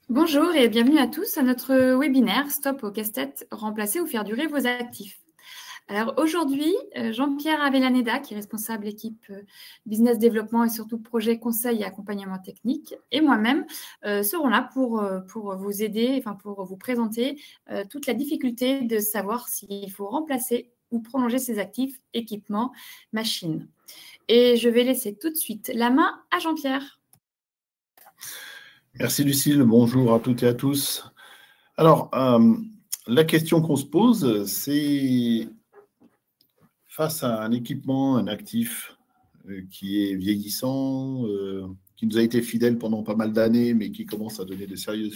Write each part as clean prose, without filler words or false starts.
Bonjour et bienvenue à tous à notre webinaire Stop au casse-tête, remplacer ou faire durer vos actifs. Alors aujourd'hui, Jean-Pierre Avellaneda, qui est responsable équipe business développement et surtout projet conseil et accompagnement technique, et moi-même seront là pour vous aider, pour vous présenter toute la difficulté de savoir s'il faut remplacer ou prolonger ses actifs, équipements, machines. Et je vais laisser tout de suite la main à Jean-Pierre. Merci Lucille, bonjour à toutes et à tous. Alors, la question qu'on se pose, c'est face à un équipement, un actif qui est vieillissant, qui nous a été fidèle pendant pas mal d'années, mais qui commence à donner de sérieux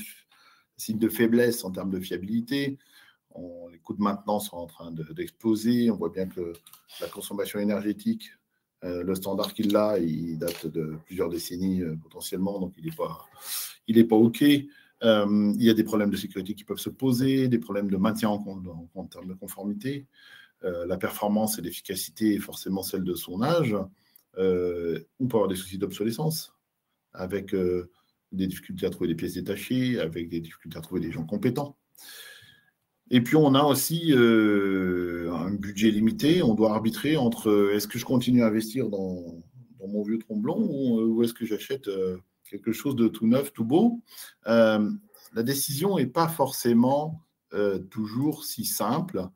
signes de faiblesse en termes de fiabilité. Les coûts de maintenance sont en train d'exploser. On voit bien que la consommation énergétique, le standard qu'il a, il date de plusieurs décennies potentiellement, donc il n'est pas OK. Il y a des problèmes de sécurité qui peuvent se poser, des problèmes de maintien en termes de conformité. La performance et l'efficacité est forcément celle de son âge. On peut avoir des soucis d'obsolescence, avec des difficultés à trouver des pièces détachées, avec des difficultés à trouver des gens compétents. Et puis, on a aussi un budget limité. On doit arbitrer entre est-ce que je continue à investir dans mon vieux tromblon ou est-ce que j'achète quelque chose de tout neuf, tout beau. La décision n'est pas forcément toujours si simple.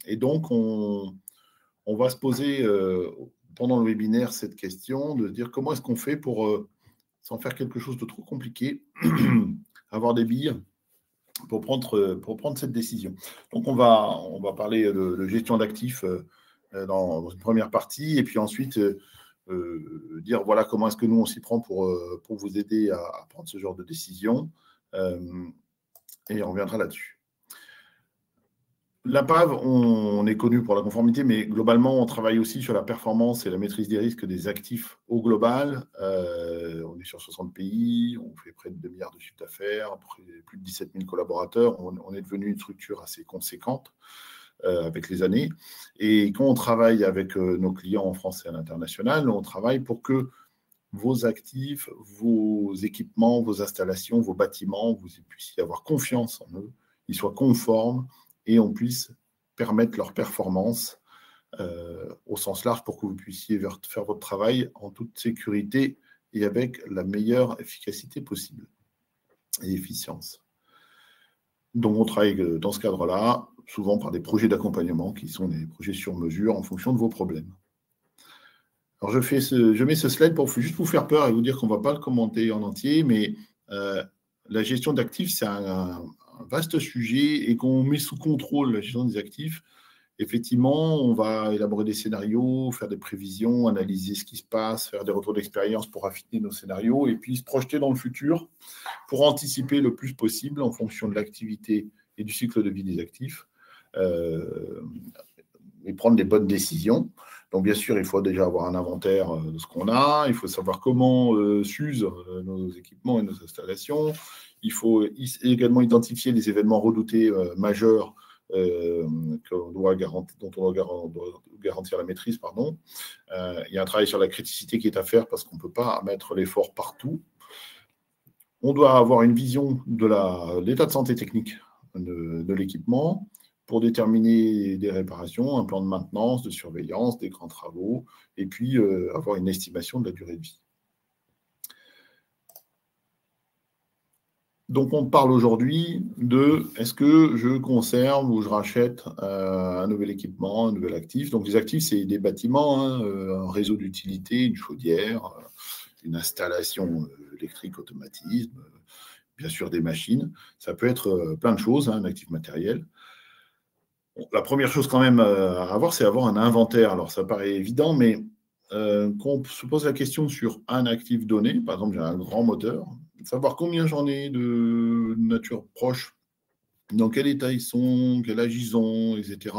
Et donc, on va se poser pendant le webinaire cette question de dire comment est-ce qu'on fait pour, sans faire quelque chose de trop compliqué, avoir des billes pour prendre cette décision. Donc, on va parler de gestion d'actifs dans une première partie, et puis ensuite dire voilà comment est-ce que nous on s'y prend pour vous aider à prendre ce genre de décision, et on reviendra là-dessus. L'APAV, on est connu pour la conformité, mais globalement, on travaille aussi sur la performance et la maîtrise des risques des actifs au global. On est sur 60 pays, on fait près de 2 milliards de chiffre d'affaires, plus de 17 000 collaborateurs. On est devenu une structure assez conséquente avec les années. Et quand on travaille avec nos clients en France et à l'international, on travaille pour que vos actifs, vos équipements, vos installations, vos bâtiments, vous puissiez avoir confiance en eux, ils soient conformes, et on puisse permettre leur performance au sens large pour que vous puissiez faire votre travail en toute sécurité et avec la meilleure efficacité possible et efficience. Donc, on travaille dans ce cadre-là, souvent par des projets d'accompagnement qui sont des projets sur mesure en fonction de vos problèmes. Alors, je mets ce slide pour juste vous faire peur et vous dire qu'on ne va pas le commenter en entier, mais la gestion d'actifs, c'est un vaste sujet et qu'on met sous contrôle la gestion des actifs. Effectivement, on va élaborer des scénarios, faire des prévisions, analyser ce qui se passe, faire des retours d'expérience pour affiner nos scénarios et puis se projeter dans le futur pour anticiper le plus possible en fonction de l'activité et du cycle de vie des actifs et prendre les bonnes décisions. Donc, bien sûr, il faut déjà avoir un inventaire de ce qu'on a, il faut savoir comment s'usent nos équipements et nos installations. Il faut également identifier les événements redoutés majeurs dont on doit garantir la maîtrise. Il y a un travail sur la criticité qui est à faire parce qu'on ne peut pas mettre l'effort partout. On doit avoir une vision de l'état de santé technique de l'équipement pour déterminer des réparations, un plan de maintenance, de surveillance, des grands travaux, et puis avoir une estimation de la durée de vie. Donc, on parle aujourd'hui de est-ce que je conserve ou je rachète un nouvel équipement, un nouvel actif. Donc, les actifs, c'est des bâtiments, un réseau d'utilité, une chaudière, une installation électrique, automatisme, bien sûr des machines. Ça peut être plein de choses, un actif matériel. La première chose quand même à avoir, c'est avoir un inventaire. Alors, ça paraît évident, mais quand on se pose la question sur un actif donné, par exemple, j'ai un grand moteur, savoir combien j'en ai de nature proche, dans quel état ils sont, quel âge ils ont, etc.,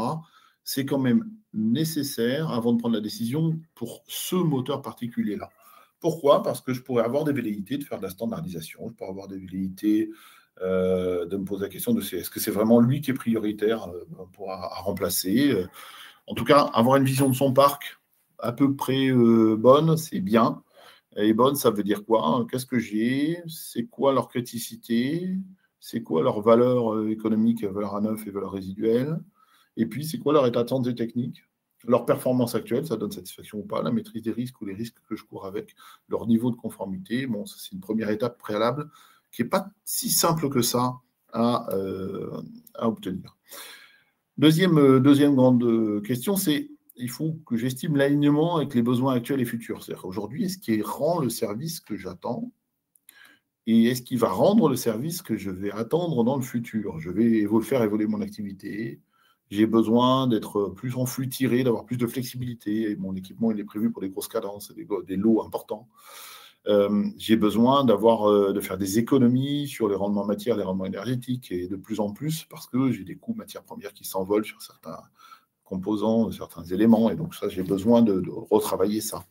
c'est quand même nécessaire avant de prendre la décision pour ce moteur particulier-là. Pourquoi ? Parce que je pourrais avoir des velléités de faire de la standardisation, je pourrais avoir des velléités de me poser la question de est-ce que c'est vraiment lui qui est prioritaire à remplacer. En tout cas, avoir une vision de son parc à peu près bonne, c'est bien, Elle est bonne, ça veut dire quoi? Qu'est-ce que j'ai? C'est quoi leur criticité? C'est quoi leur valeur économique, valeur à neuf et valeur résiduelle? Et puis, c'est quoi leur état de santé technique? Leur performance actuelle, ça donne satisfaction ou pas? La maîtrise des risques ou les risques que je cours avec? Leur niveau de conformité? Bon, ça, c'est une première étape préalable qui n'est pas si simple que ça à obtenir. Deuxième grande question, c'est il faut que j'estime l'alignement avec les besoins actuels et futurs. C'est-à-dire aujourd'hui, est-ce qu'il rend le service que j'attends et est-ce qu'il va rendre le service que je vais attendre dans le futur? Je vais faire évoluer mon activité. J'ai besoin d'être plus en flux tiré, d'avoir plus de flexibilité. Et mon équipement, il est prévu pour des grosses cadences, des lots importants. J'ai besoin de faire des économies sur les rendements matières, les rendements énergétiques, et de plus en plus, parce que j'ai des coûts matières premières qui s'envolent sur certains composants, certains éléments, et donc ça, j'ai besoin de retravailler ça.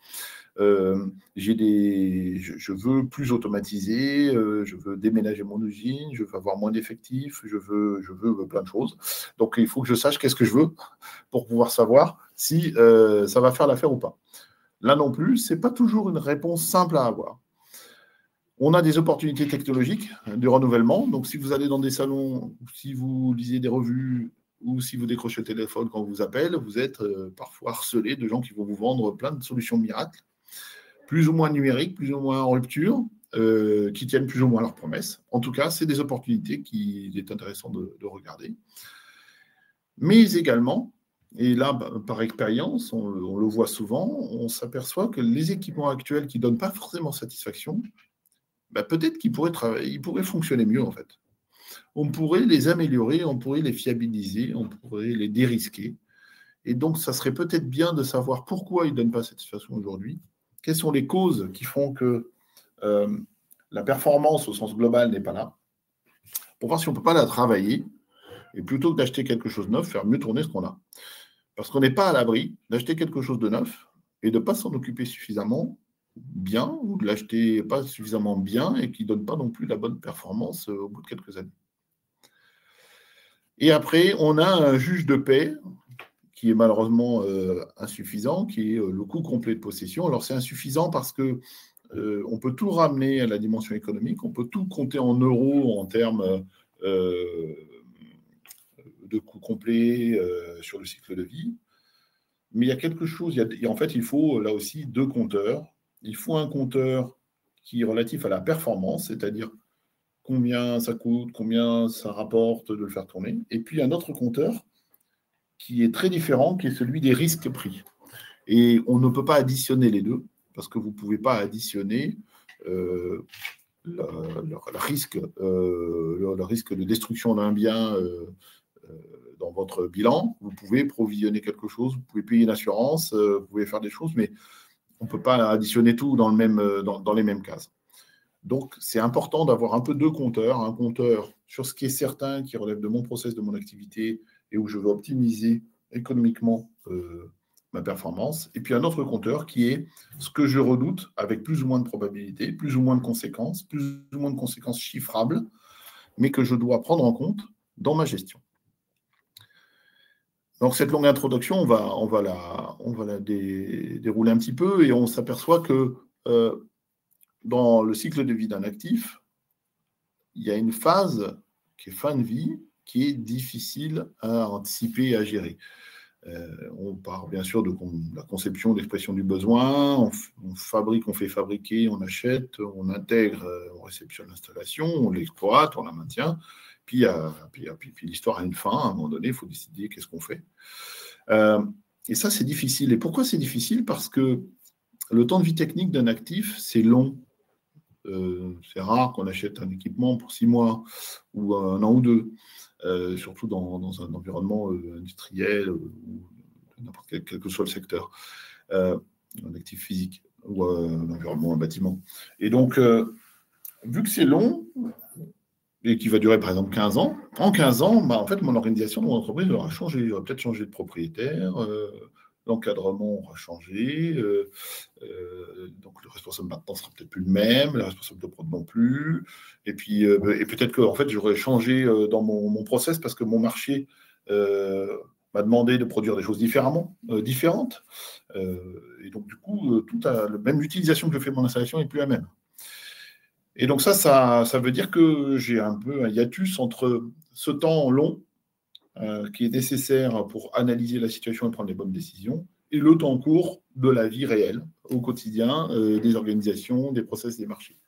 Je veux plus automatiser, je veux déménager mon usine, je veux avoir moins d'effectifs, je veux plein de choses. Donc, il faut que je sache qu'est-ce que je veux pour pouvoir savoir si ça va faire l'affaire ou pas. Là non plus, ce n'est pas toujours une réponse simple à avoir. On a des opportunités technologiques de renouvellement. Donc, si vous allez dans des salons, si vous lisez des revues ou si vous décrochez le téléphone quand on vous appelle, vous êtes parfois harcelé de gens qui vont vous vendre plein de solutions miracles, plus ou moins numériques, plus ou moins en rupture, qui tiennent plus ou moins leurs promesses. En tout cas, c'est des opportunités qu'il est intéressant de regarder. Mais également, et là, par expérience, on le voit souvent, on s'aperçoit que les équipements actuels qui ne donnent pas forcément satisfaction, peut-être qu'ils pourraient fonctionner mieux, en fait. On pourrait les améliorer, on pourrait les fiabiliser, on pourrait les dérisquer. Et donc, ça serait peut-être bien de savoir pourquoi ils ne donnent pas satisfaction aujourd'hui. Quelles sont les causes qui font que la performance au sens global n'est pas là, pour voir si on ne peut pas la travailler, et plutôt que d'acheter quelque chose de neuf, faire mieux tourner ce qu'on a. Parce qu'on n'est pas à l'abri d'acheter quelque chose de neuf et de ne pas s'en occuper suffisamment bien, ou de l'acheter pas suffisamment bien et qui ne donne pas non plus la bonne performance au bout de quelques années. Et après, on a un juge de paix qui est malheureusement insuffisant, qui est le coût complet de possession. Alors, c'est insuffisant parce que on peut tout ramener à la dimension économique, on peut tout compter en euros en termes de coût complet sur le cycle de vie. Mais il y a quelque chose, en fait, il faut là aussi deux compteurs. Il faut un compteur qui est relatif à la performance, c'est-à-dire combien ça coûte, combien ça rapporte de le faire tourner. Et puis un autre compteur qui est très différent, qui est celui des risques pris. Et on ne peut pas additionner les deux, parce que vous ne pouvez pas additionner le risque de destruction d'un bien dans votre bilan. Vous pouvez provisionner quelque chose, vous pouvez payer une assurance, vous pouvez faire des choses, mais on ne peut pas additionner tout dans les mêmes cases. Donc, c'est important d'avoir un peu deux compteurs, un compteur sur ce qui est certain, qui relève de mon process, de mon activité, et où je veux optimiser économiquement ma performance, et puis un autre compteur qui est ce que je redoute avec plus ou moins de probabilité, plus ou moins de conséquences chiffrables, mais que je dois prendre en compte dans ma gestion. Donc, cette longue introduction, on va la dérouler un petit peu, et on s'aperçoit que dans le cycle de vie d'un actif, il y a une phase qui est fin de vie, qui est difficile à anticiper et à gérer. On part bien sûr de la conception, d'expression du besoin, on fait fabriquer, on achète, on intègre, on réceptionne l'installation, on l'exploite, on la maintient, puis l'histoire a une fin, à un moment donné, il faut décider qu'est-ce qu'on fait. Et ça, c'est difficile. Et pourquoi c'est difficile? Parce que le temps de vie technique d'un actif, c'est long. C'est rare qu'on achète un équipement pour 6 mois ou 1 an ou 2, surtout dans un environnement industriel ou n'importe quel que soit le secteur, un actif physique ou un environnement, un bâtiment. Et donc, vu que c'est long et qui va durer par exemple 15 ans, en 15 ans, en fait, mon organisation de mon entreprise aura changé. J'aurais peut-être changé de propriétaire, l'encadrement aura changé, donc le responsable maintenant sera peut-être plus le même, le responsable de prod non plus, et puis et peut-être que en fait j'aurais changé dans mon process parce que mon marché m'a demandé de produire des choses différentes. Et donc, du coup, même l'utilisation que je fais de mon installation n'est plus la même. Et donc ça veut dire que j'ai un peu un hiatus entre ce temps long qui est nécessaire pour analyser la situation et prendre les bonnes décisions, et le temps court de la vie réelle, au quotidien, des organisations, des process, des marchés.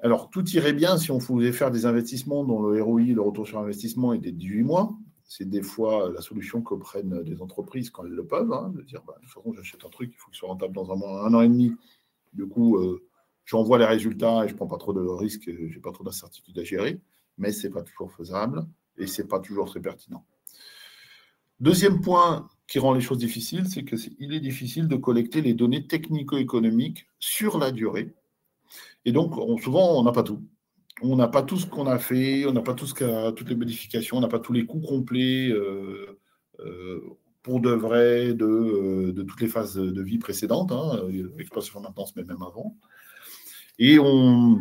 Alors, tout irait bien si on pouvait faire des investissements dont le ROI, le retour sur investissement, était de 18 mois. C'est des fois la solution que prennent des entreprises quand elles le peuvent, hein, de dire, de toute façon, j'achète un truc, il faut qu'il soit rentable dans un an et demi. Du coup, j'envoie les résultats et je ne prends pas trop de risques, je n'ai pas trop d'incertitudes à gérer, mais ce n'est pas toujours faisable et ce n'est pas toujours très pertinent. Deuxième point qui rend les choses difficiles, c'est qu'il est difficile de collecter les données technico-économiques sur la durée. Et donc, souvent, on n'a pas tout. On n'a pas tout ce qu'on a fait, on n'a pas toutes les modifications, on n'a pas tous les coûts complets pour de vrai de toutes les phases de vie précédentes, exploitation maintenance, mais même avant. Et on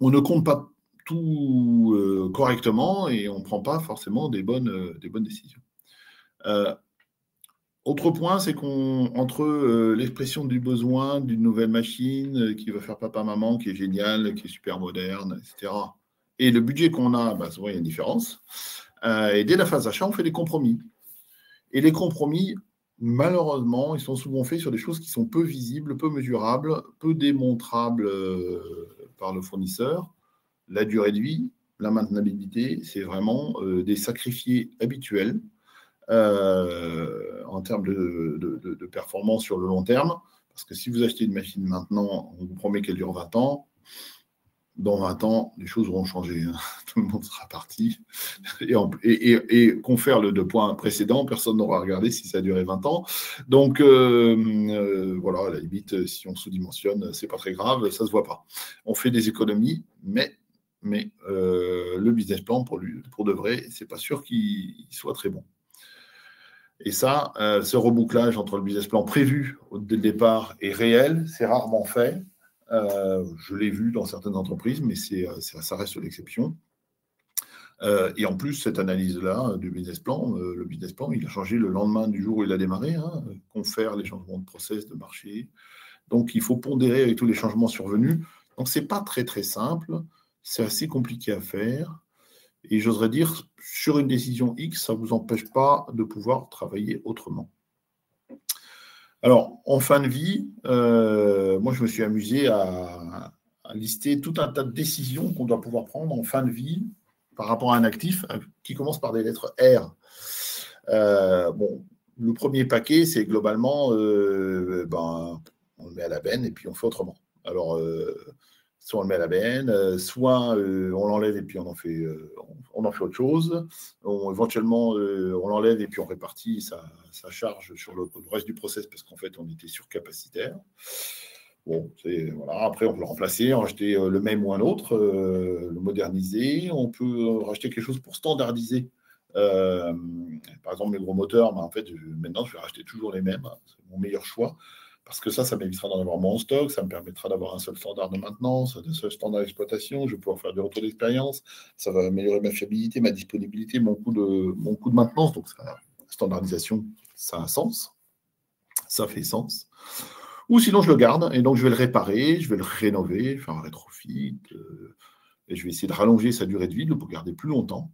ne compte pas tout correctement et on ne prend pas forcément des bonnes décisions. Autre point, c'est qu'entre l'expression du besoin d'une nouvelle machine qui va faire papa-maman, qui est géniale, qui est super moderne, etc., et le budget qu'on a, souvent il y a une différence. Et dès la phase d'achat, on fait des compromis. Et les compromis, malheureusement, ils sont souvent faits sur des choses qui sont peu visibles, peu mesurables, peu démontrables par le fournisseur. La durée de vie, la maintenabilité, c'est vraiment des sacrifiés habituels en termes de performance sur le long terme. Parce que si vous achetez une machine maintenant, on vous promet qu'elle dure 20 ans. Dans 20 ans, les choses auront changé. Tout le monde sera parti. Et confère le 2 points précédents, personne n'aura regardé si ça a duré 20 ans. Donc, voilà, à la limite, si on sous-dimensionne, c'est pas très grave, ça se voit pas. On fait des économies, mais le business plan, pour de vrai, c'est pas sûr qu'il soit très bon. Et ça, ce rebouclage entre le business plan prévu dès le départ et réel, c'est rarement fait. Je l'ai vu dans certaines entreprises, mais ça reste l'exception. Et en plus, cette analyse-là du business plan, le business plan, il a changé le lendemain du jour où il a démarré, confère les changements de process, de marché. Donc, il faut pondérer avec tous les changements survenus. Donc, ce n'est pas très, très simple. C'est assez compliqué à faire. Et j'oserais dire, sur une décision X, ça ne vous empêche pas de pouvoir travailler autrement. Alors, en fin de vie, moi, je me suis amusé à lister tout un tas de décisions qu'on doit pouvoir prendre en fin de vie par rapport à un actif qui commence par des lettres R. Bon, le premier paquet, c'est globalement, on le met à la benne et puis on fait autrement. Alors, soit on le met à la benne, soit on l'enlève et puis on en fait autre chose. Éventuellement, on l'enlève et puis on répartit sa charge sur le reste du process parce qu'en fait, on était surcapacitaire. Bon, voilà. Après, on peut le remplacer, racheter le même ou un autre, le moderniser. On peut racheter quelque chose pour standardiser. Par exemple, mes gros moteurs, en fait, maintenant, je vais racheter toujours les mêmes. C'est mon meilleur choix. Parce que ça m'évitera d'en avoir moins en stock, ça me permettra d'avoir un seul standard de maintenance, un seul standard d'exploitation, je vais pouvoir faire du retour d'expérience, ça va améliorer ma fiabilité, ma disponibilité, mon coût de maintenance. Donc, la standardisation, ça a un sens, ça fait sens. Ou sinon, je le garde, et donc je vais le réparer, je vais le rénover, faire un rétrofit, et je vais essayer de rallonger sa durée de vie, pour garder plus longtemps.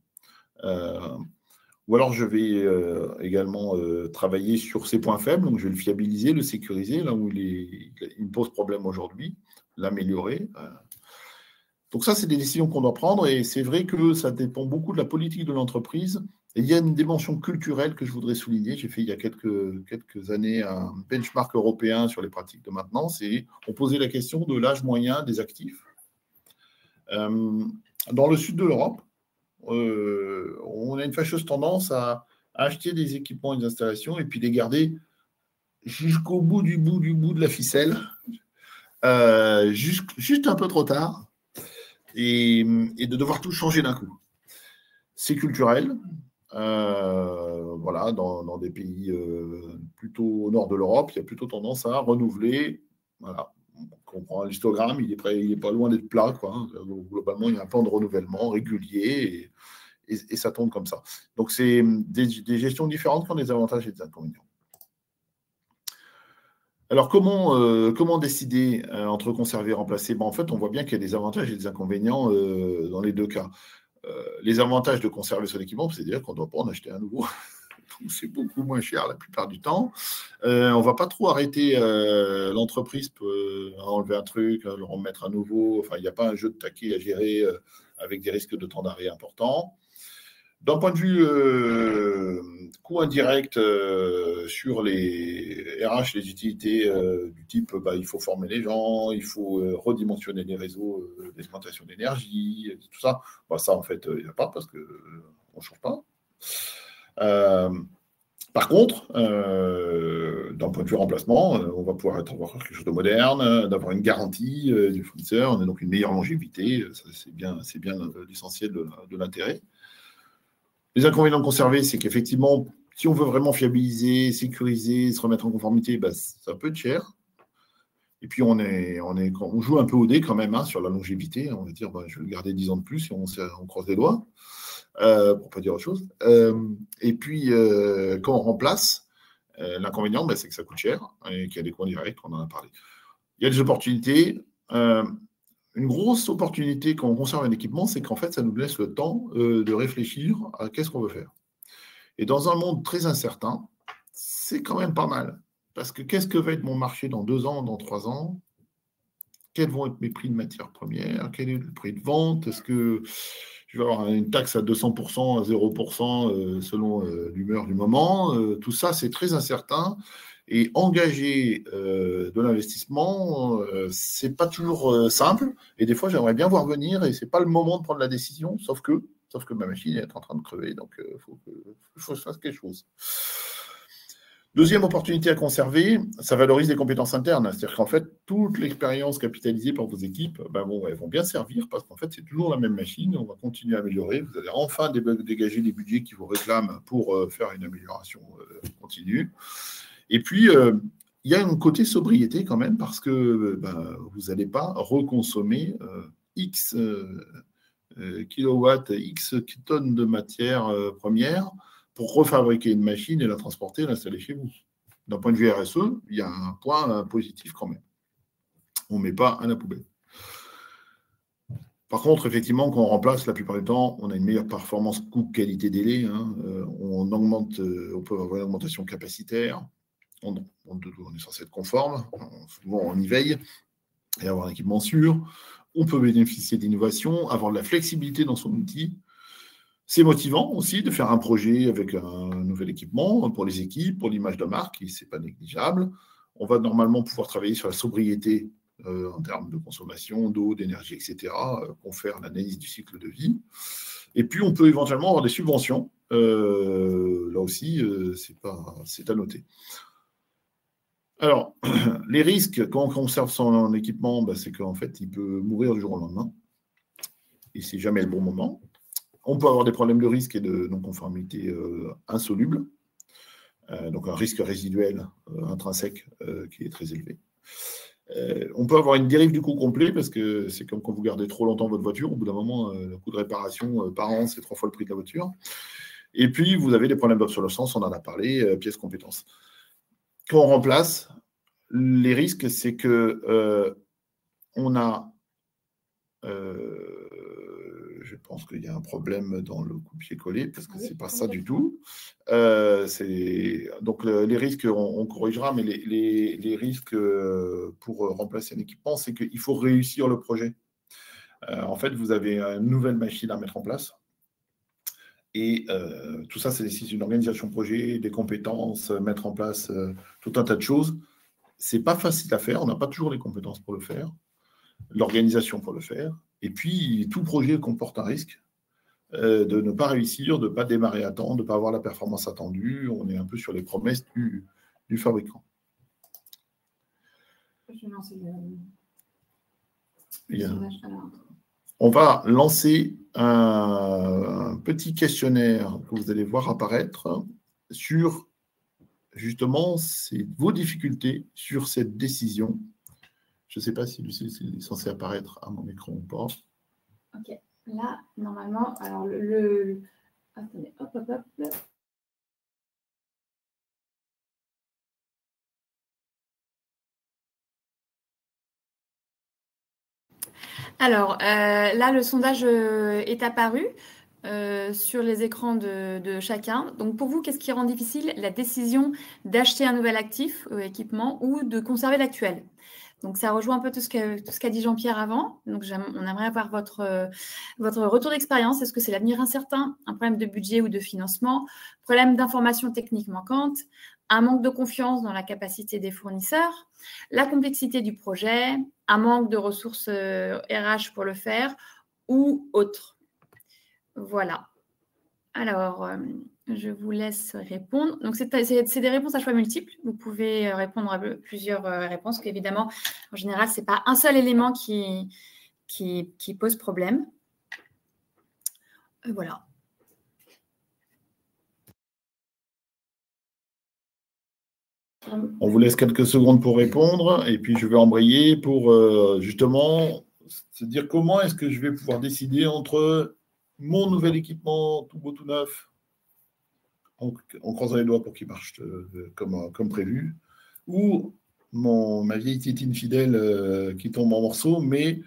Ou alors, je vais également travailler sur ses points faibles. Donc, je vais le fiabiliser, le sécuriser, là où il me pose problème aujourd'hui, l'améliorer. Donc, ça, c'est des décisions qu'on doit prendre. Et c'est vrai que ça dépend beaucoup de la politique de l'entreprise. Et il y a une dimension culturelle que je voudrais souligner. J'ai fait il y a quelques années un benchmark européen sur les pratiques de maintenance. Et on posait la question de l'âge moyen des actifs. Dans le sud de l'Europe, on a une fâcheuse tendance à acheter des équipements et des installations et puis les garder jusqu'au bout de la ficelle, juste un peu trop tard, et de devoir tout changer d'un coup. C'est culturel. Voilà, dans des pays plutôt au nord de l'Europe, il y a plutôt tendance à renouveler. Voilà. On prend l'histogramme, il est pas loin d'être plat, quoi. Globalement, il y a un plan de renouvellement régulier et ça tourne comme ça. Donc, c'est des gestions différentes qui ont des avantages et des inconvénients. Alors, comment décider entre conserver et remplacer? En fait, on voit bien qu'il y a des avantages et des inconvénients dans les deux cas. Les avantages de conserver son équipement, c'est-à-dire qu'on ne doit pas en acheter un nouveau. C'est beaucoup moins cher la plupart du temps. On ne va pas trop arrêter l'entreprise à enlever un truc, à le remettre à nouveau. Enfin, il n'y a pas un jeu de taquet à gérer avec des risques de temps d'arrêt importants. D'un point de vue coût indirect sur les RH, les utilités du type, il faut former les gens, il faut redimensionner les réseaux d'exploitation d'énergie, tout ça. Ça, en fait, il n'y a pas parce qu'on ne change pas. Par contre, d'un point de vue remplacement, on va pouvoir avoir quelque chose de moderne, d'avoir une garantie du fournisseur, donc une meilleure longévité. C'est bien l'essentiel de l'intérêt. Les inconvénients de conserver, c'est qu'effectivement, si on veut vraiment fiabiliser, sécuriser, se remettre en conformité, ça peut être cher. Et puis, on joue un peu au dé quand même sur la longévité. On va dire, je vais le garder 10 ans de plus et on croise les doigts, pour ne pas dire autre chose. Et puis, quand on remplace, l'inconvénient, c'est que ça coûte cher et qu'il y a des coûts directs, on en a parlé. Il y a des opportunités. Une grosse opportunité quand on conserve un équipement, c'est qu'en fait, ça nous laisse le temps de réfléchir à qu'est-ce qu'on veut faire. Et dans un monde très incertain, c'est quand même pas mal. Parce que qu'est-ce que va être mon marché dans 2 ans, dans 3 ans? Quels vont être mes prix de matières premières? Quel est le prix de vente? Est-ce que je vais avoir une taxe à 200%, à 0% selon l'humeur du moment? Tout ça, c'est très incertain. Et engager de l'investissement, c'est pas toujours simple. Et des fois, j'aimerais bien voir venir et c'est pas le moment de prendre la décision, sauf que ma machine est en train de crever, donc il faut que je fasse quelque chose. Deuxième opportunité à conserver, ça valorise les compétences internes. C'est-à-dire qu'en fait, toute l'expérience capitalisée par vos équipes, elles vont bien servir parce qu'en fait, c'est toujours la même machine. On va continuer à améliorer. Vous allez enfin dégager les budgets qui vous réclament pour faire une amélioration continue. Et puis, il y a un côté sobriété quand même parce que vous n'allez pas reconsommer X kilowatts, X tonnes de matière première pour refabriquer une machine et la transporter et l'installer chez vous. D'un point de vue RSE, il y a un point positif quand même. On ne met pas à la poubelle. Par contre, effectivement, quand on remplace, la plupart du temps, on a une meilleure performance coût-qualité-délai. On peut avoir une augmentation capacitaire. On est censé être conforme. Souvent, on y veille et avoir un équipement sûr. On peut bénéficier d'innovation, avoir de la flexibilité dans son outil. C'est motivant aussi de faire un projet avec un nouvel équipement pour les équipes, pour l'image de marque, et ce n'est pas négligeable. On va normalement pouvoir travailler sur la sobriété en termes de consommation, d'eau, d'énergie, etc., pour faire l'analyse du cycle de vie. Et puis, on peut éventuellement avoir des subventions. Là aussi, c'est à noter. Alors, les risques quand on conserve son équipement, c'est qu'en fait, il peut mourir du jour au lendemain. Et ce n'est jamais le bon moment. On peut avoir des problèmes de risque et de non-conformité insolubles. Donc, un risque résiduel intrinsèque qui est très élevé. On peut avoir une dérive du coût complet parce que c'est comme quand vous gardez trop longtemps votre voiture. Au bout d'un moment, le coût de réparation par an, c'est 3 fois le prix de la voiture. Et puis, vous avez des problèmes d'obsolescence, on en a parlé, pièces compétences. Quand on remplace, les risques, c'est que on a... je pense qu'il y a un problème dans le copier-coller parce que c'est pas ça du tout. Donc les risques, on corrigera, mais les risques pour remplacer un équipement, c'est qu'il faut réussir le projet. En fait, vous avez une nouvelle machine à mettre en place. Et tout ça, c'est une organisation projet, des compétences, mettre en place tout un tas de choses. C'est pas facile à faire, on n'a pas toujours les compétences pour le faire, l'organisation pour le faire. Et puis, tout projet comporte un risque de ne pas réussir, de ne pas démarrer à temps, de ne pas avoir la performance attendue. On est un peu sur les promesses du fabricant. On va lancer un petit questionnaire que vous allez voir apparaître sur justement vos difficultés sur cette décision. Je ne sais pas si Lucie est censé apparaître à mon écran ou pas. Ok. là, normalement, alors attendez, hop, hop, hop. Alors, là, le sondage est apparu sur les écrans de chacun. Donc, pour vous, qu'est-ce qui rend difficile la décision d'acheter un nouvel actif ou équipement ou de conserver l'actuel? Donc, ça rejoint un peu tout ce qu'a dit Jean-Pierre avant. Donc, on aimerait avoir votre retour d'expérience. Est-ce que c'est l'avenir incertain, un problème de budget ou de financement, problème d'information technique manquante, un manque de confiance dans la capacité des fournisseurs, la complexité du projet, un manque de ressources RH pour le faire ou autre? Voilà. Alors, je vous laisse répondre. Donc, c'est des réponses à choix multiples. Vous pouvez répondre à plusieurs réponses. Évidemment, en général, ce n'est pas un seul élément qui pose problème. Voilà. On vous laisse quelques secondes pour répondre et puis je vais embrayer pour justement se dire comment est-ce que je vais pouvoir décider entre mon nouvel équipement tout beau, tout neuf, en croisant les doigts pour qu'il marche comme prévu, ou ma vieille tétine fidèle qui tombe en morceaux, mais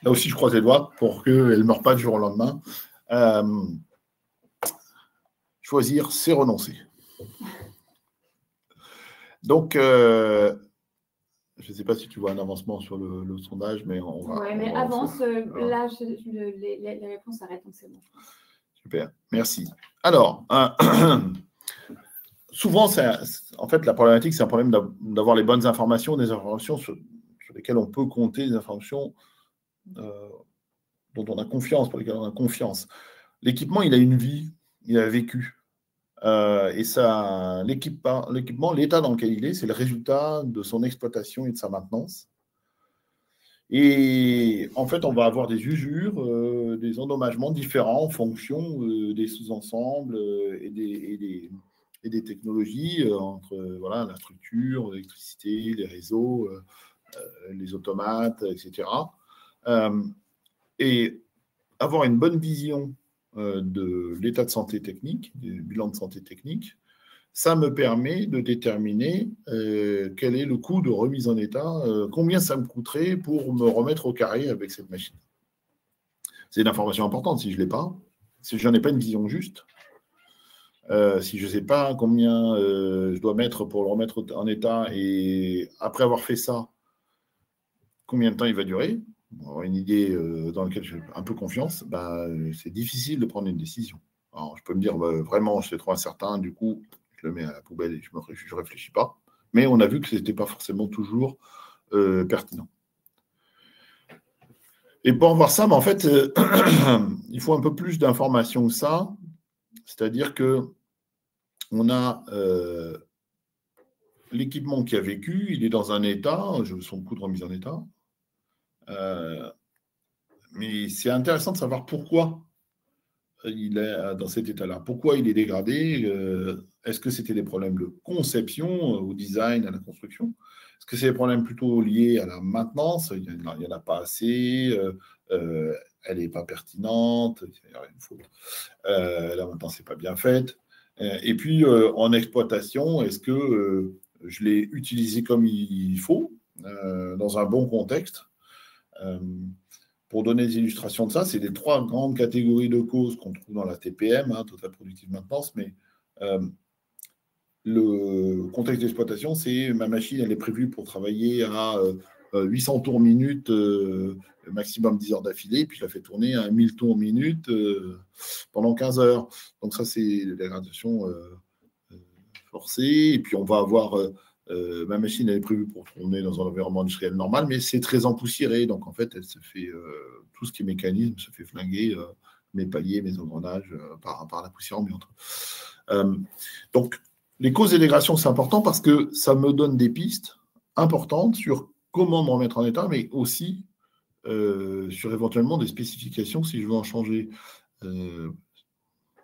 là aussi je croise les doigts pour qu'elle ne meure pas du jour au lendemain. Choisir, c'est renoncer. Donc, je ne sais pas si tu vois un avancement sur le sondage, mais on va... Oui, mais avance. Là, les réponses s'arrêtent, donc c'est bon. Super, merci. Alors, souvent, en fait, la problématique, c'est un problème d'avoir les bonnes informations, des informations sur lesquelles on peut compter, des informations dont on a confiance, pour lesquelles on a confiance. L'équipement, il a une vie, il a vécu. Et ça, l'équipement, l'état dans lequel il est, c'est le résultat de son exploitation et de sa maintenance. Et en fait, on va avoir des usures, des endommagements différents en fonction des sous-ensembles et des technologies entre la structure, l'électricité, les réseaux, les automates, etc. Et avoir une bonne vision de l'état de santé technique, du bilan de santé technique, ça me permet de déterminer quel est le coût de remise en état, combien ça me coûterait pour me remettre au carré avec cette machine. C'est une information importante si je ne l'ai pas, si je n'en ai pas une vision juste, si je ne sais pas combien je dois mettre pour le remettre en état et après avoir fait ça, combien de temps il va durer, pour avoir une idée dans laquelle j'ai un peu confiance, c'est difficile de prendre une décision. Alors, je peux me dire, vraiment, c'est trop incertain, du coup, je le mets à la poubelle et je ne réfléchis pas. Mais on a vu que ce n'était pas forcément toujours pertinent. Et pour voir ça, en fait, il faut un peu plus d'informations que ça. C'est-à-dire qu'on a l'équipement qui a vécu, il est dans un état, son coût de remise en état. Mais c'est intéressant de savoir pourquoi il est dans cet état-là. Pourquoi il est dégradé? Est-ce que c'était des problèmes de conception, au design, à la construction? Est-ce que c'est des problèmes plutôt liés à la maintenance? Il n'y en a pas assez, elle n'est pas pertinente, il y a une faute. La maintenance n'est pas bien faite. Et puis, en exploitation, est-ce que je l'ai utilisé comme il faut, dans un bon contexte? Pour donner des illustrations de ça, c'est les 3 grandes catégories de causes qu'on trouve dans la TPM, Total Productive Maintenance, mais le contexte d'exploitation, c'est ma machine, elle est prévue pour travailler à 800 tours minute, maximum 10 heures d'affilée, puis je la fais tourner à 1000 tours minute pendant 15 heures. Donc ça, c'est la dégradation forcée. Et puis on va avoir... ma machine elle est prévue pour tourner dans un environnement industriel normal, mais c'est très empoussiéré. Donc, en fait, elle se fait, tout ce qui est mécanisme se fait flinguer, mes paliers, mes engrenages, par la poussière ambiante. Donc, les causes des dégradations, c'est important parce que ça me donne des pistes importantes sur comment me remettre en état, mais aussi sur éventuellement des spécifications si je veux en changer.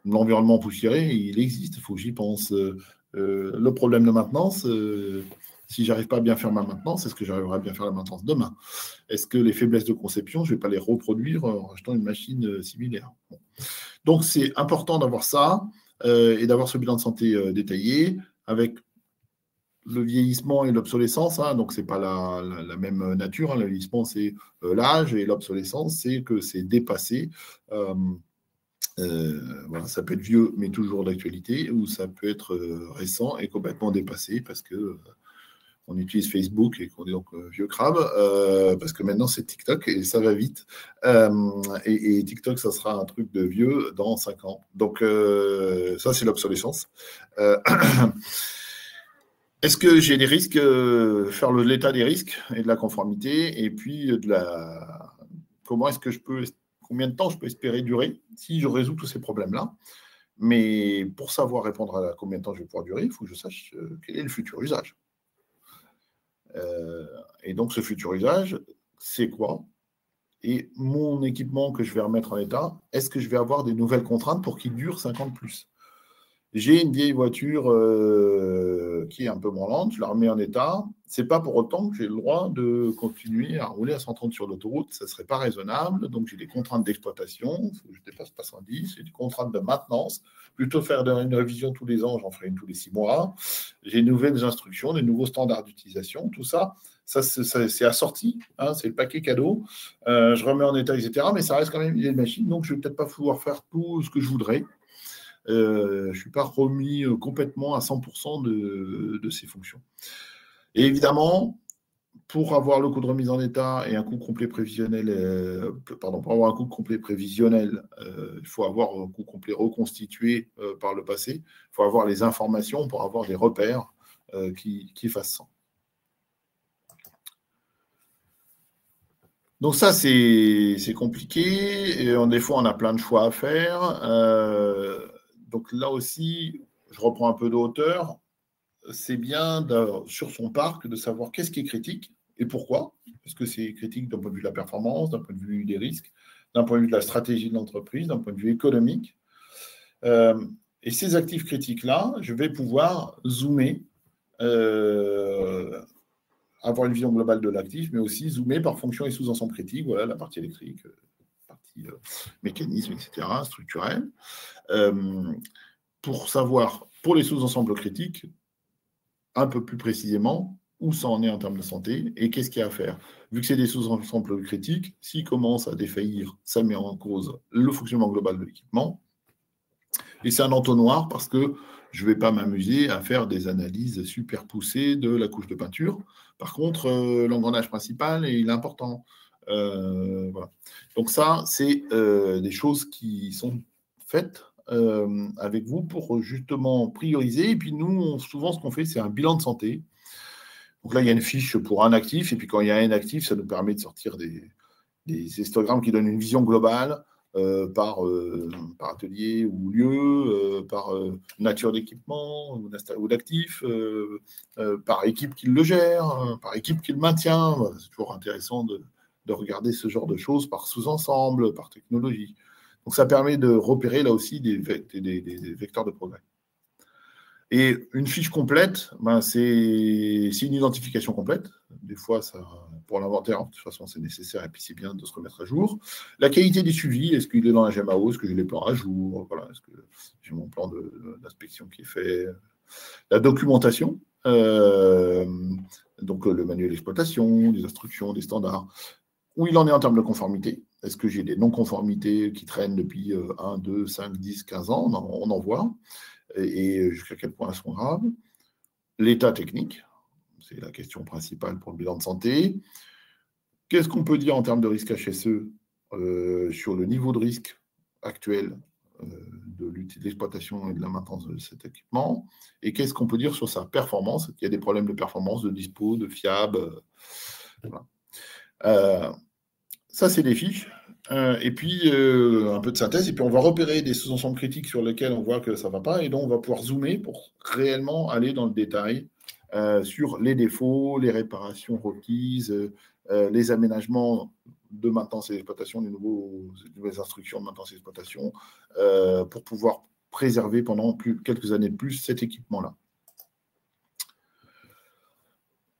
L'environnement poussiéré, il existe, il faut que j'y pense. Le problème de maintenance, Si je n'arrive pas à bien faire ma maintenance, est-ce que j'arriverai à bien faire la maintenance demain? Est-ce que les faiblesses de conception, je ne vais pas les reproduire en achetant une machine similaire? Bon. Donc, c'est important d'avoir ça et d'avoir ce bilan de santé détaillé avec le vieillissement et l'obsolescence. Hein, donc, ce n'est pas la même nature. Hein, le vieillissement, c'est l'âge et l'obsolescence, c'est que c'est dépassé. Voilà, ça peut être vieux, mais toujours d'actualité, ou ça peut être récent et complètement dépassé parce que on utilise Facebook et qu'on est donc vieux crabe, parce que maintenant c'est TikTok et ça va vite. Et TikTok, ça sera un truc de vieux dans 5 ans. Donc ça, c'est l'obsolescence. Est-ce que j'ai des risques, faire l'état des risques et de la conformité, et puis comment est-ce que combien de temps je peux espérer durer si je résous tous ces problèmes-là? Mais pour savoir répondre à combien de temps je vais pouvoir durer, il faut que je sache quel est le futur usage. Et donc, ce futur usage, c'est quoi? Et mon équipement que je vais remettre en état, est-ce que je vais avoir des nouvelles contraintes pour qu'il dure 5 ans de plus? J'ai une vieille voiture qui est un peu branlante, je la remets en état. Ce n'est pas pour autant que j'ai le droit de continuer à rouler à 130 sur l'autoroute, ça ne serait pas raisonnable. Donc, j'ai des contraintes d'exploitation, il faut que je ne dépasse pas 110, j'ai des contraintes de maintenance. Plutôt faire une révision tous les ans, j'en ferai une tous les 6 mois. J'ai de nouvelles instructions, des nouveaux standards d'utilisation, tout ça. Ça, c'est assorti, hein, c'est le paquet cadeau. Je remets en état, etc. Mais ça reste quand même une vieille machine, donc je ne vais peut-être pas pouvoir faire tout ce que je voudrais. Je ne suis pas remis complètement à 100% de ces fonctions. Et évidemment, pour avoir le coût de remise en état et un coût complet prévisionnel, pour avoir un coût complet prévisionnel, il faut avoir un coût complet reconstitué par le passé. Il faut avoir les informations pour avoir des repères qui fassent sens. Donc ça, c'est compliqué. Et des fois, on a plein de choix à faire. Donc là aussi, je reprends un peu de hauteur. C'est bien, sur son parc, de savoir qu'est-ce qui est critique et pourquoi. Est-ce que c'est critique d'un point de vue de la performance, d'un point de vue des risques, d'un point de vue de la stratégie de l'entreprise, d'un point de vue économique. Et ces actifs critiques-là, je vais pouvoir zoomer, avoir une vision globale de l'actif, mais aussi zoomer par fonction et sous-ensemble critique. Voilà, la partie électrique, la partie mécanisme, etc., structurel. Pour savoir, pour les sous-ensembles critiques, un peu plus précisément où ça en est en termes de santé et qu'est-ce qu'il y a à faire. Vu que c'est des sous-ensembles critiques, s'ils commencent à défaillir, ça met en cause le fonctionnement global de l'équipement. Et c'est un entonnoir parce que je ne vais pas m'amuser à faire des analyses super poussées de la couche de peinture. Par contre, l'engrenage principal, il est important. Voilà. Donc ça, c'est des choses qui sont faites avec vous pour justement prioriser. Et puis nous, souvent, ce qu'on fait, c'est un bilan de santé. Donc là, il y a une fiche pour un actif. Et puis quand il y a un actif, ça nous permet de sortir des histogrammes qui donnent une vision globale par atelier ou lieu, par nature d'équipement ou d'actif, par équipe qui le gère, par équipe qui le maintient. C'est toujours intéressant de regarder ce genre de choses par sous-ensemble, par technologie. Donc, ça permet de repérer là aussi des vecteurs de progrès. Et une fiche complète, c'est une identification complète. Des fois, pour l'inventaire, de toute façon, c'est nécessaire et puis c'est bien de se remettre à jour. La qualité du suivi, est-ce qu'il est dans la GMAO? Est-ce que j'ai les plans à jour? Voilà, est-ce que j'ai mon plan d'inspection qui est fait? La documentation, donc le manuel d'exploitation, des instructions, des standards. Où il en est en termes de conformité? Est-ce que j'ai des non-conformités qui traînent depuis 1, 2, 5, 10, 15 ans? On en voit. Et jusqu'à quel point elles sont graves. L'état technique, c'est la question principale pour le bilan de santé. Qu'est-ce qu'on peut dire en termes de risque HSE sur le niveau de risque actuel de l'exploitation et de la maintenance de cet équipement? Et qu'est-ce qu'on peut dire sur sa performance? Il y a des problèmes de performance, de dispo, de fiable. Voilà. Ça, c'est des fiches. Et puis, un peu de synthèse. Et puis, on va repérer des sous-ensembles critiques sur lesquels on voit que ça ne va pas. Et donc, on va pouvoir zoomer pour réellement aller dans le détail sur les défauts, les réparations requises, les aménagements de maintenance et d'exploitation, les nouvelles instructions de maintenance et d'exploitation, pour pouvoir préserver pendant quelques années de plus cet équipement-là.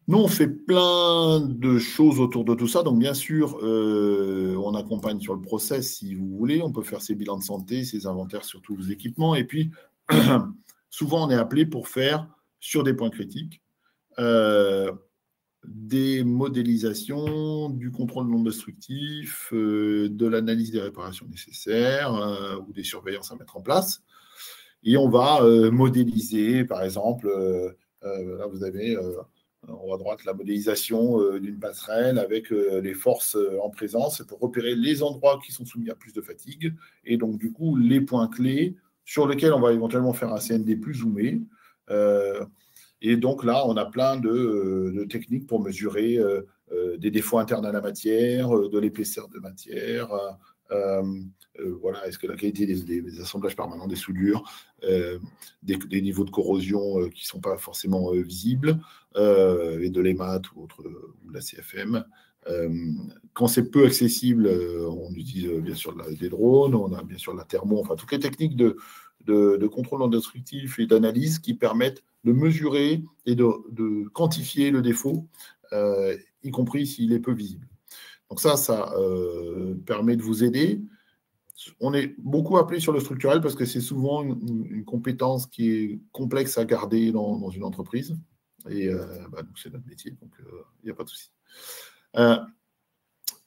Nous, on fait plein de choses autour de tout ça. Donc, bien sûr, on accompagne sur le process si vous voulez. On peut faire ses bilans de santé, ses inventaires sur tous vos équipements. Et puis, souvent, on est appelé pour faire, sur des points critiques, des modélisations, du contrôle non destructif, de l'analyse des réparations nécessaires ou des surveillances à mettre en place. Et on va modéliser, par exemple, là, vous avez en haut à droite la modélisation d'une passerelle avec les forces en présence pour repérer les endroits qui sont soumis à plus de fatigue et donc du coup les points clés sur lesquels on va éventuellement faire un CND plus zoomé. Et donc là, on a plein de techniques pour mesurer des défauts internes à la matière, de l'épaisseur de matière, voilà, est-ce que la qualité des assemblages permanents, des soudures, des niveaux de corrosion qui ne sont pas forcément visibles, et de l'EMAT ou la CFM. Quand c'est peu accessible, on utilise bien sûr des drones, on a bien sûr la thermo, enfin toutes les techniques de contrôle non destructif et d'analyse qui permettent de mesurer et de quantifier le défaut, y compris s'il est peu visible. Donc ça permet de vous aider. On est beaucoup appelé sur le structurel parce que c'est souvent une compétence qui est complexe à garder dans une entreprise. Et c'est notre métier, donc il n'y a pas de souci.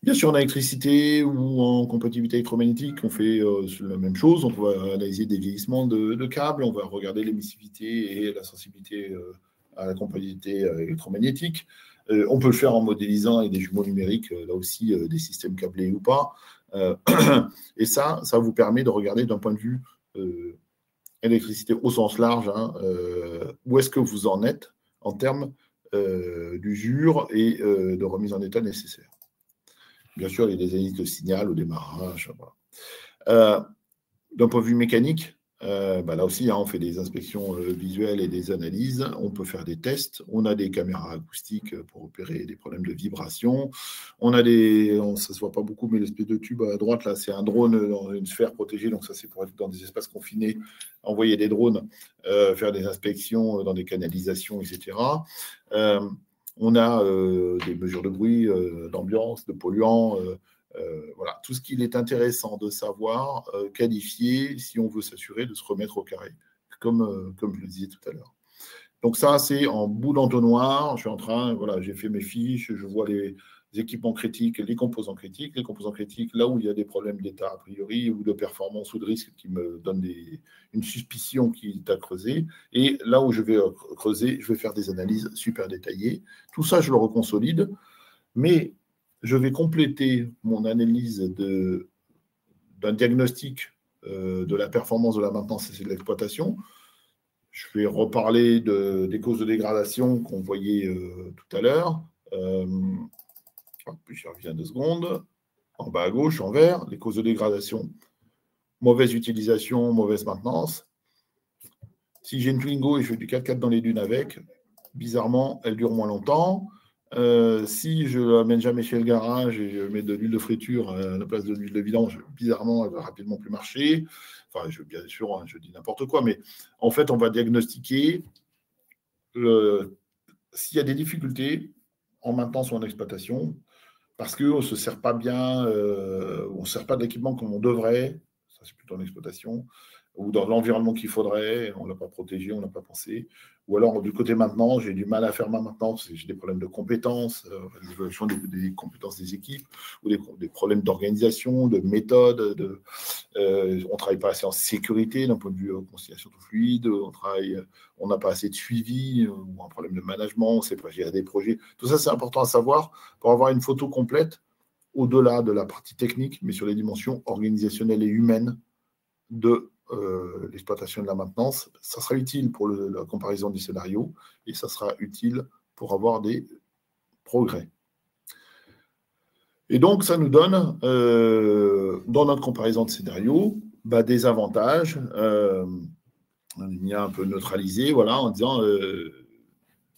Bien sûr, en électricité ou en compatibilité électromagnétique, on fait la même chose. On va analyser des vieillissements de câbles, on va regarder l'émissivité et la sensibilité à la compatibilité électromagnétique. On peut le faire en modélisant avec des jumeaux numériques, là aussi, des systèmes câblés ou pas. Et ça vous permet de regarder d'un point de vue électricité au sens large, hein, où est-ce que vous en êtes en termes d'usure et de remise en état nécessaire. Bien sûr, il y a des analyses de signal au démarrage. Voilà. D'un point de vue mécanique, là aussi, hein, on fait des inspections visuelles et des analyses. On peut faire des tests. On a des caméras acoustiques pour opérer des problèmes de vibration. On a ça ne se voit pas beaucoup, mais l'espèce de tube à droite, là, c'est un drone dans une sphère protégée. Donc ça, c'est pour être dans des espaces confinés, envoyer des drones, faire des inspections dans des canalisations, etc. On a des mesures de bruit, d'ambiance, de polluants, voilà, tout ce qu'il est intéressant de savoir, qualifier, si on veut s'assurer de se remettre au carré, comme je le disais tout à l'heure. Donc ça, c'est en bout d'entonnoir. Je suis en train, voilà, j'ai fait mes fiches, je vois les équipements critiques, les composants critiques, là où il y a des problèmes d'état a priori, ou de performance ou de risque qui me donnent une suspicion qui est à creuser. Et là où je vais creuser, je vais faire des analyses super détaillées. Tout ça, je le reconsolide, mais je vais compléter mon analyse d'un diagnostic de la performance de la maintenance et de l'exploitation. Je vais reparler des causes de dégradation qu'on voyait tout à l'heure. Puis je reviens 2 secondes. En bas à gauche, en vert, les causes de dégradation. Mauvaise utilisation, mauvaise maintenance. Si j'ai une Twingo et je fais du 4x4 dans les dunes avec, bizarrement, elle dure moins longtemps. Si je ne l'amène jamais chez le garage et je mets de l'huile de friture à la place de l'huile de vidange, bizarrement, elle va rapidement plus marcher. Enfin, bien sûr, hein, je dis n'importe quoi, mais en fait, on va diagnostiquer s'il y a des difficultés en maintenance ou en exploitation, parce qu'on ne se sert pas bien, on ne sert pas d'équipement comme on devrait, ça c'est plutôt en exploitation, ou dans l'environnement qu'il faudrait, on ne l'a pas protégé, on ne l'a pas pensé. Ou alors, du côté maintenant, j'ai du mal à faire ma maintenance, j'ai des problèmes de compétences, l'évaluation des compétences des équipes, ou des problèmes d'organisation, de méthode, on ne travaille pas assez en sécurité d'un point de vue conciliation tout fluide, on n'a pas assez de suivi, ou un problème de management, on ne sait pas gérer des projets. Tout ça, c'est important à savoir pour avoir une photo complète au-delà de la partie technique, mais sur les dimensions organisationnelles et humaines de l'exploitation de la maintenance. Ça sera utile pour la comparaison des scénarios et ça sera utile pour avoir des progrès. Et donc, ça nous donne, dans notre comparaison de scénarios, des avantages. On y a un peu neutralisé, voilà, en disant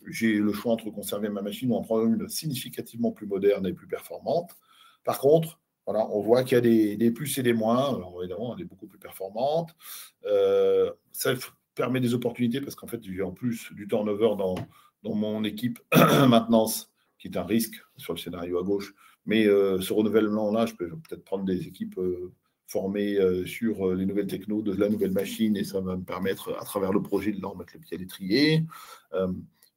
j'ai le choix entre conserver ma machine ou en prendre une significativement plus moderne et plus performante. Par contre, voilà, on voit qu'il y a des plus et des moins. Alors, évidemment, elle est beaucoup plus performante. Ça permet des opportunités parce qu'en fait, il y a en plus du turnover dans mon équipe maintenance, qui est un risque sur le scénario à gauche. Mais ce renouvellement-là, je peux peut-être prendre des équipes formées sur les nouvelles technos de la nouvelle machine et ça va me permettre, à travers le projet, de leur mettre le pied à l'étrier.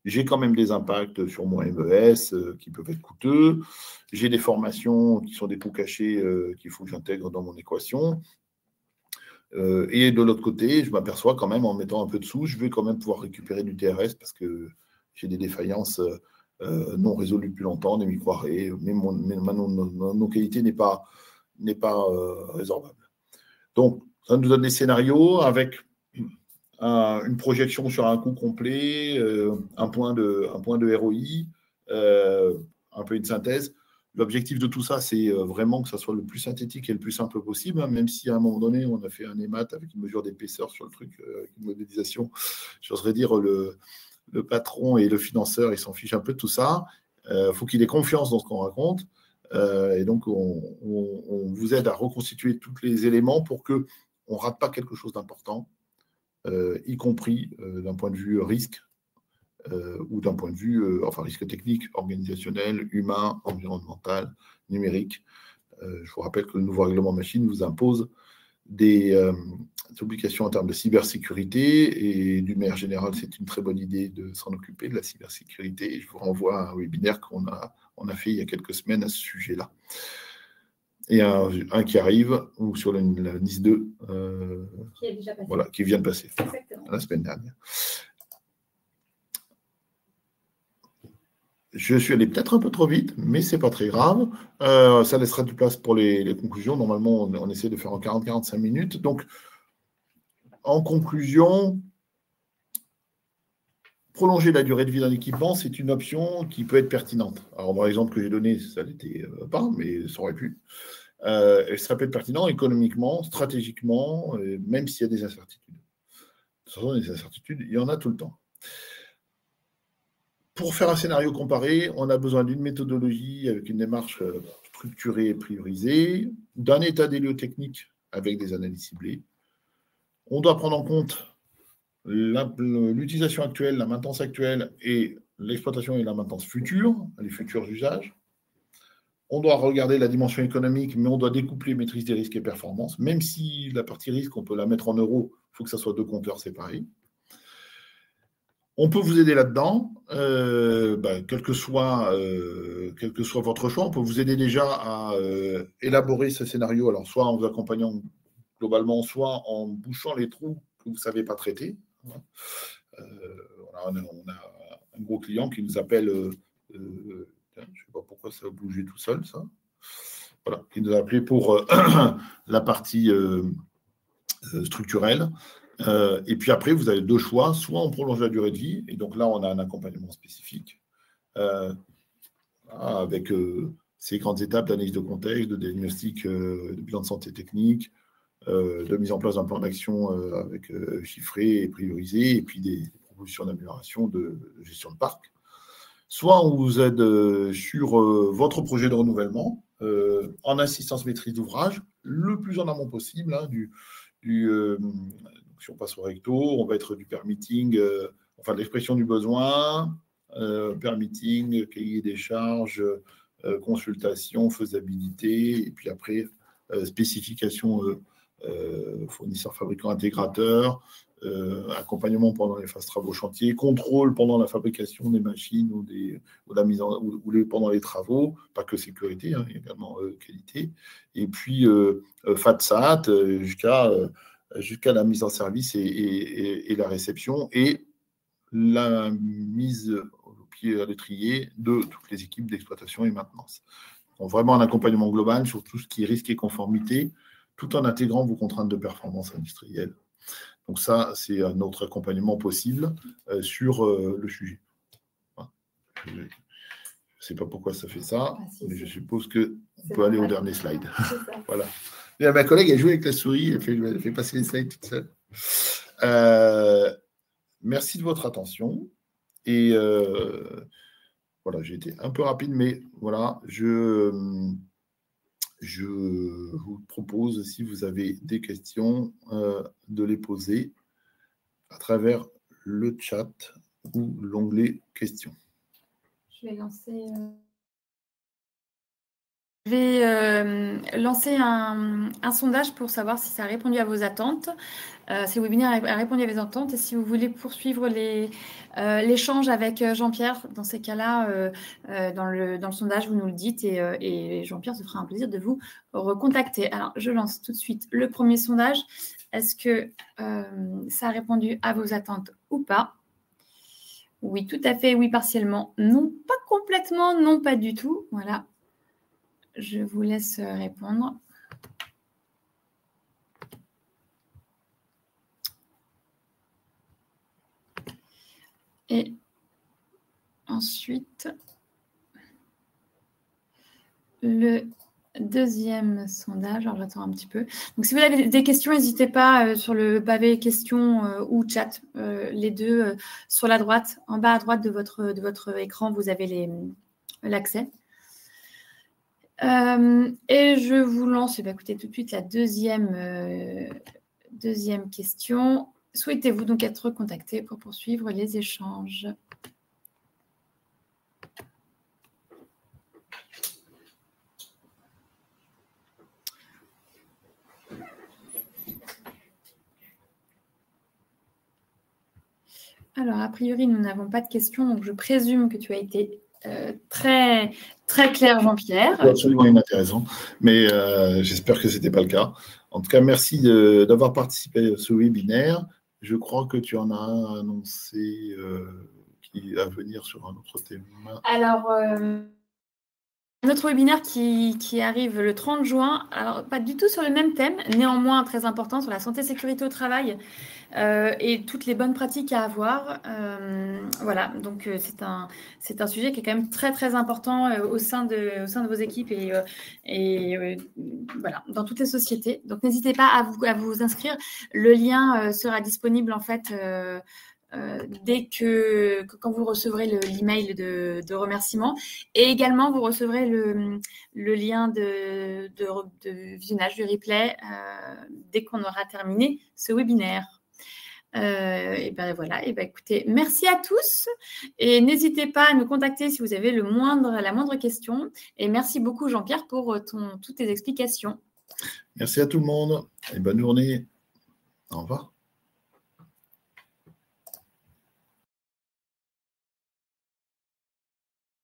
J'ai quand même des impacts sur mon MES qui peuvent être coûteux. J'ai des formations qui sont des coûts cachés qu'il faut que j'intègre dans mon équation. Et de l'autre côté, je m'aperçois quand même, en mettant un peu de sous, je vais quand même pouvoir récupérer du TRS parce que j'ai des défaillances non résolues depuis longtemps, des micro-arrêts, mais ma non-qualité n'est pas résorbable. Donc, ça nous donne des scénarios avec une projection sur un coût complet, un point de ROI, un peu une synthèse. L'objectif de tout ça, c'est vraiment que ça soit le plus synthétique et le plus simple possible, hein, même si à un moment donné, on a fait un EMAT avec une mesure d'épaisseur sur le truc, une modélisation. J'oserais dire le patron et le financeur, ils s'en fichent un peu de tout ça. Faut qu'il ait confiance dans ce qu'on raconte. Et donc, on vous aide à reconstituer tous les éléments pour qu'on ne rate pas quelque chose d'important, y compris d'un point de vue risque, ou d'un point de vue, risque technique, organisationnel, humain, environnemental, numérique. Je vous rappelle que le nouveau règlement machine vous impose des obligations en termes de cybersécurité et d'une manière générale, c'est une très bonne idée de s'en occuper de la cybersécurité. Et je vous renvoie à un webinaire qu'on a fait il y a quelques semaines à ce sujet-là. Et un qui arrive, ou sur la NIS 2, qui est déjà passé. Voilà, qui vient de passer. Exactement. La semaine dernière. Je suis allé peut-être un peu trop vite, mais ce n'est pas très grave. Ça laissera du place pour les conclusions. Normalement, on essaie de faire en 40-45 minutes. Donc, en conclusion, prolonger la durée de vie d'un équipement, c'est une option qui peut être pertinente. Alors, dans l'exemple que j'ai donné, ça n'était pas, mais ça aurait pu. Ça peut être pertinent économiquement, stratégiquement, même s'il y a des incertitudes. De toute façon, des incertitudes, il y en a tout le temps. Pour faire un scénario comparé, on a besoin d'une méthodologie avec une démarche structurée et priorisée, d'un état des lieux techniques avec des analyses ciblées. On doit prendre en compte l'utilisation actuelle, la maintenance actuelle et l'exploitation et la maintenance future, les futurs usages. On doit regarder la dimension économique, mais on doit découpler maîtrise des risques et performance. Même si la partie risque, on peut la mettre en euros, il faut que ça soit deux compteurs séparés. On peut vous aider là-dedans, quel que soit votre choix. On peut vous aider déjà à élaborer ce scénario, alors soit en vous accompagnant globalement, soit en bouchant les trous que vous ne savez pas traiter. On a un gros client qui nous appelle, je ne sais pas pourquoi ça a bougé tout seul, ça. Voilà, qui nous a appelé pour la partie structurelle. Et puis après, vous avez deux choix. Soit on prolonge la durée de vie, et donc là, on a un accompagnement spécifique avec ces grandes étapes d'analyse de contexte, de diagnostic, de bilan de santé technique, de mise en place d'un plan d'action avec chiffré et priorisé, et puis des propositions d'amélioration de gestion de parc. Soit on vous aide sur votre projet de renouvellement en assistance maîtrise d'ouvrage, le plus en amont possible, hein, si on passe au recto, on va être du permitting, de l'expression du besoin, permitting, cahier des charges, consultation, faisabilité, et puis après, spécification fournisseur, fabricant, intégrateur, accompagnement pendant les phases travaux chantiers, contrôle pendant la fabrication des machines ou pendant les travaux, pas que sécurité, hein, également qualité, et puis FATSAT jusqu'à la mise en service et la réception et la mise au pied à l'étrier de toutes les équipes d'exploitation et maintenance. Donc vraiment un accompagnement global sur tout ce qui est risque et conformité, tout en intégrant vos contraintes de performance industrielle. Donc ça, c'est un autre accompagnement possible sur le sujet. Je ne sais pas pourquoi ça fait ça, mais je suppose qu'on peut aller au dernier slide. Voilà. Et ma collègue a joué avec la souris, elle fait passer les slides toute seule. Merci de votre attention. Et voilà, j'ai été un peu rapide, mais voilà, je vous propose, si vous avez des questions, de les poser à travers le chat ou l'onglet questions. Je vais lancer un sondage pour savoir si ça a répondu à vos attentes, si le webinaire a répondu à vos attentes, et si vous voulez poursuivre l'échange avec Jean-Pierre, dans ces cas-là, dans le sondage, vous nous le dites, et Jean-Pierre se fera un plaisir de vous recontacter. Alors, je lance tout de suite le premier sondage. Est-ce que ça a répondu à vos attentes ou pas? Oui, tout à fait, oui, partiellement. Non, pas complètement, non, pas du tout. Voilà. Je vous laisse répondre. Et ensuite, le deuxième sondage. Alors, j'attends un petit peu. Donc, si vous avez des questions, n'hésitez pas sur le pavé questions ou chat, les deux sur la droite. En bas à droite de votre écran, vous avez l'accès. Et je vous lance, écoutez, tout de suite la deuxième question. Souhaitez-vous donc être contacté pour poursuivre les échanges? Alors, a priori, nous n'avons pas de questions, donc je présume que tu as été très, très clair, Jean-Pierre. Absolument inintéressant, mais j'espère que ce n'était pas le cas. En tout cas, merci d'avoir participé à ce webinaire. Je crois que tu en as annoncé qui va venir sur un autre thème. Alors, notre webinaire qui arrive le 30 juin, alors pas du tout sur le même thème, néanmoins très important, sur la santé-sécurité au travail et toutes les bonnes pratiques à avoir. Voilà, donc c'est un sujet qui est quand même très, très important au sein de vos équipes et voilà, dans toutes les sociétés. Donc, n'hésitez pas à vous inscrire. Le lien sera disponible en fait dès que quand vous recevrez l'email de remerciement, et également vous recevrez le lien de visionnage du replay dès qu'on aura terminé ce webinaire. Et ben voilà, et ben écoutez, merci à tous et n'hésitez pas à nous contacter si vous avez la moindre question, et merci beaucoup Jean-Pierre pour toutes tes explications. Merci à tout le monde et bonne journée. Au revoir.